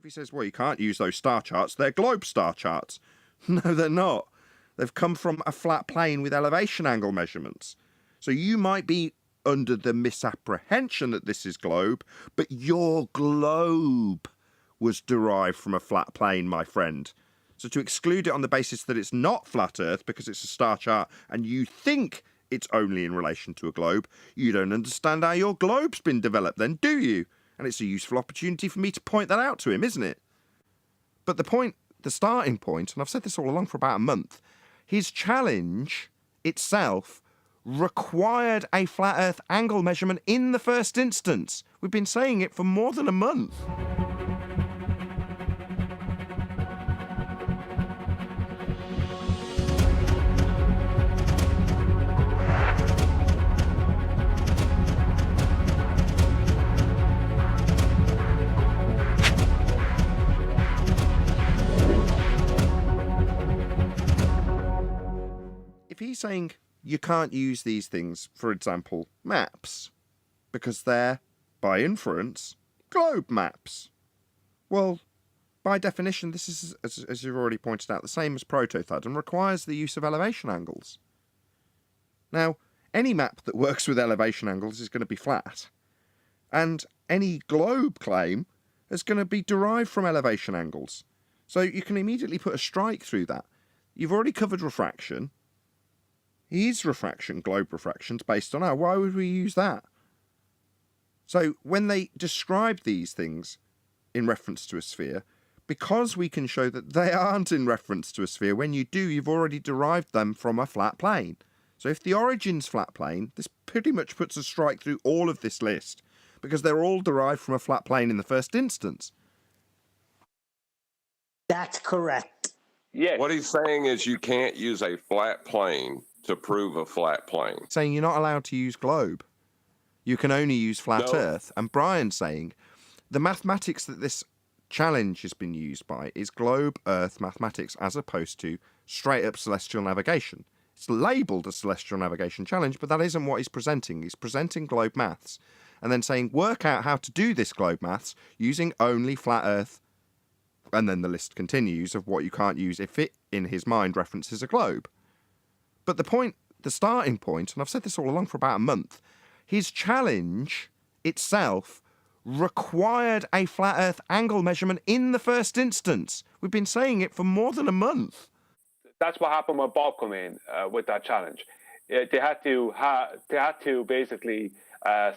If he says, well, you can't use those star charts, they're globe star charts. No, they're not. They've come from a flat plane with elevation angle measurements. So you might be under the misapprehension that this is globe, but your globe was derived from a flat plane, my friend. So to exclude it on the basis that it's not flat Earth because it's a star chart and you think it's only in relation to a globe, you don't understand how your globe's been developed then, do you? And it's a useful opportunity for me to point that out to him, isn't it? But the starting point, and I've said this all along for about a month, his challenge itself required a flat Earth angle measurement in the first instance. We've been saying it for more than a month. If he's saying you can't use these things, for example, maps, because they're, by inference, globe maps. Well, by definition, this is, as you've already pointed out, the same as protothud and requires the use of elevation angles. Now, any map that works with elevation angles is going to be flat, and any globe claim is going to be derived from elevation angles. So you can immediately put a strike through that. You've already covered refraction. Is refraction globe refractions based on why would we use that? So when they describe these things in reference to a sphere, because we can show that they aren't in reference to a sphere, when you do, you've already derived them from a flat plane. So if the origin's flat plane, this pretty much puts a strike through all of this list, because they're all derived from a flat plane in the first instance. That's correct. Yes. What he's saying is you can't use a flat plane to prove a flat plane. Saying you're not allowed to use globe. You can only use flat Earth. And Brian's saying the mathematics that this challenge has been used by is globe Earth mathematics as opposed to straight up celestial navigation. It's labelled a celestial navigation challenge, but that isn't what he's presenting. He's presenting globe maths and then saying work out how to do this globe maths using only flat Earth. And then the list continues of what you can't use if it, in his mind, references a globe. But the starting point, and I've said this all along for about a month, his challenge itself required a flat Earth angle measurement in the first instance. We've been saying it for more than a month. That's what happened when Bob came in with that challenge. They had to basically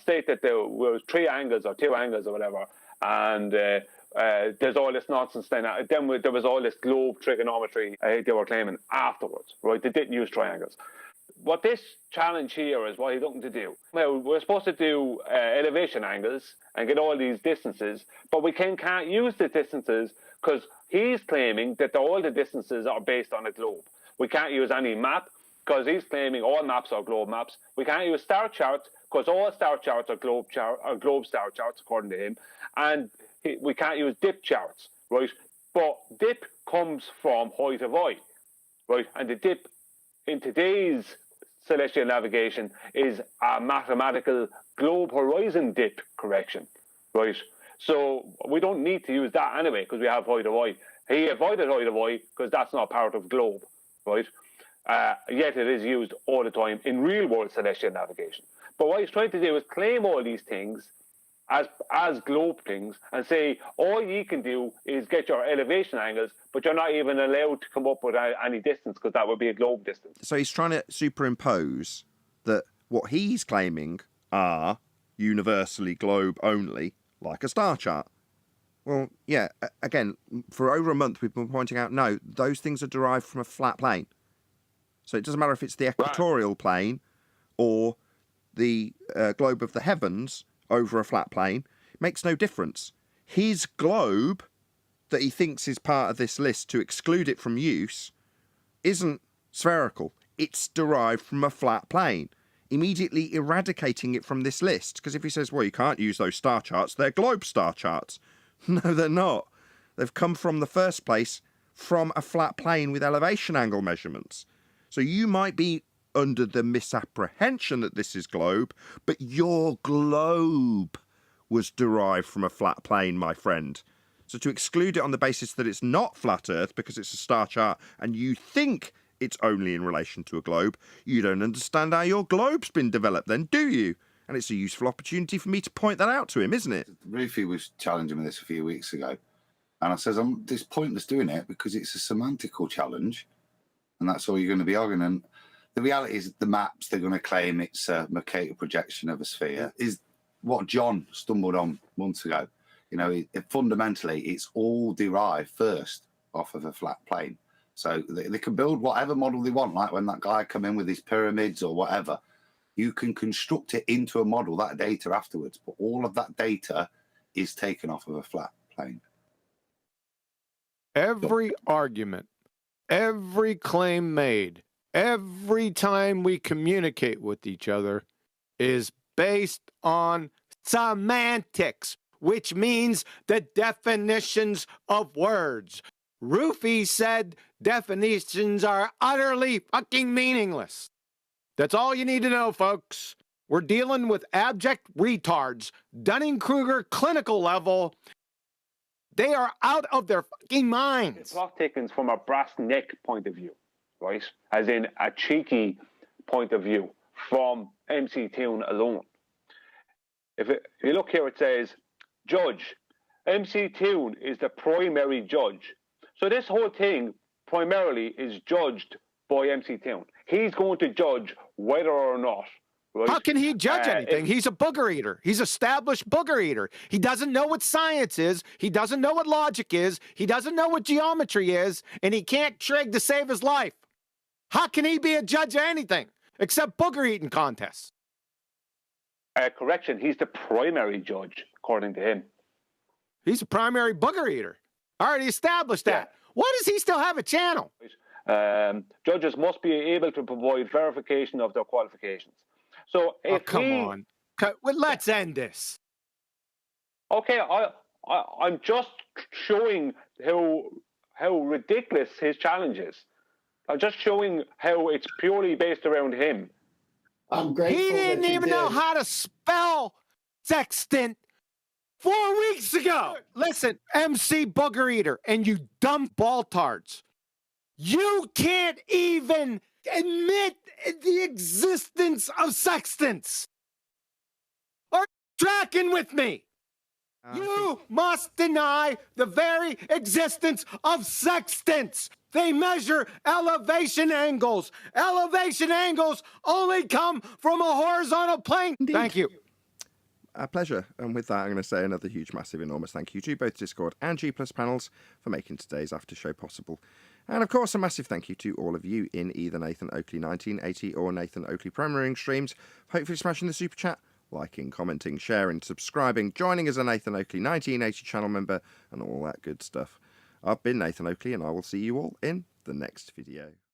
state that there was 3 angles or 2 angles or whatever, and there's all this nonsense then. Then there was all this globe trigonometry they were claiming afterwards, right? They didn't use triangles. What this challenge here is what he's looking to do. Well, we're supposed to do elevation angles and get all these distances, but we can't use the distances because he's claiming that all the distances are based on a globe. We can't use any map because he's claiming all maps are globe maps. We can't use star charts because all star charts are globe star charts, according to him. And we can't use dip charts, right? But dip comes from height of eye, right? And the dip in today's celestial navigation is a mathematical globe horizon dip correction, right? So we don't need to use that anyway because we have height of eye. He avoided height of eye because that's not part of globe, right? Yet it is used all the time in real world celestial navigation. But what he's trying to do is claim all these things as globe things and say all you can do is get your elevation angles, but you're not even allowed to come up with any distance because that would be a globe distance. So he's trying to superimpose that what he's claiming are universally globe only, like a star chart. Well, yeah, again, for over a month we've been pointing out, no, those things are derived from a flat plane. So it doesn't matter if it's the equatorial plane or the globe of the heavens over a flat plane. It makes no difference. His globe that he thinks is part of this list to exclude it from use isn't spherical. It's derived from a flat plane, immediately eradicating it from this list. Because if he says, well, you can't use those star charts, they're globe star charts. No, they're not. They've come from the first place from a flat plane with elevation angle measurements. So you might be under the misapprehension that this is globe, but your globe was derived from a flat plane, my friend. So So to exclude it on the basis that it's not flat Earth because it's a star chart and you think it's only in relation to a globe, you don't understand how your globe's been developed then, do you? And it's a useful opportunity for me to point that out to him, isn't it? Rufy was challenging me this a few weeks ago. And I says, it's pointless doing it because it's a semantical challenge. And that's all you're going to be arguing. And the reality is the maps, they're going to claim it's a Mercator projection of a sphere, is what John stumbled on months ago. You know, fundamentally, it's all derived first off of a flat plane. So they can build whatever model they want, like when that guy come in with his pyramids or whatever. You can construct it into a model, that data afterwards. But all of that data is taken off of a flat plane. Every argument, every claim made, every time we communicate with each other is based on semantics, which means the definitions of words. Rufy said definitions are utterly fucking meaningless. That's all you need to know, folks. We're dealing with abject retards, Dunning-Kruger clinical level. They are out of their fucking minds. Plot thickens from a brass neck point of view, right? As in a cheeky point of view from MC Toon alone. If you look here, it says, Judge. MC Toon is the primary judge. So this whole thing primarily is judged by MC Toon. He's going to judge whether or not. Right? How can he judge anything? He's a booger eater. He's established booger eater. He doesn't know what science is. He doesn't know what logic is. He doesn't know what geometry is. And he can't trig to save his life. How can he be a judge of anything except booger eating contests? Correction, he's the primary judge, according to him. He's a primary booger eater. I already established that. Yeah. Why does he still have a channel? Judges must be able to provide verification of their qualifications. So if come on. Well, let's end this. Okay, I'm just showing how ridiculous his challenge is. I'm just showing how it's purely based around him. I'm grateful. He didn't even know how to spell sextant 4 weeks ago. Listen, MC Booger Eater and you dumb baltards. You can't even admit the existence of sextants. Are you tracking with me? You must deny the very existence of sextants. They measure elevation angles. Elevation angles only come from a horizontal plane. Indeed. Thank you. A pleasure. And with that, I'm going to say another huge, massive, enormous thank you to both Discord and G Plus panels for making today's after show possible. And of course, a massive thank you to all of you in either Nathan Oakley 1980 or Nathan Oakley Premiering streams, hopefully smashing the super chat, liking, commenting, sharing, subscribing, joining as a Nathan Oakley 1980 channel member, and all that good stuff. I've been Nathan Oakley, and I will see you all in the next video.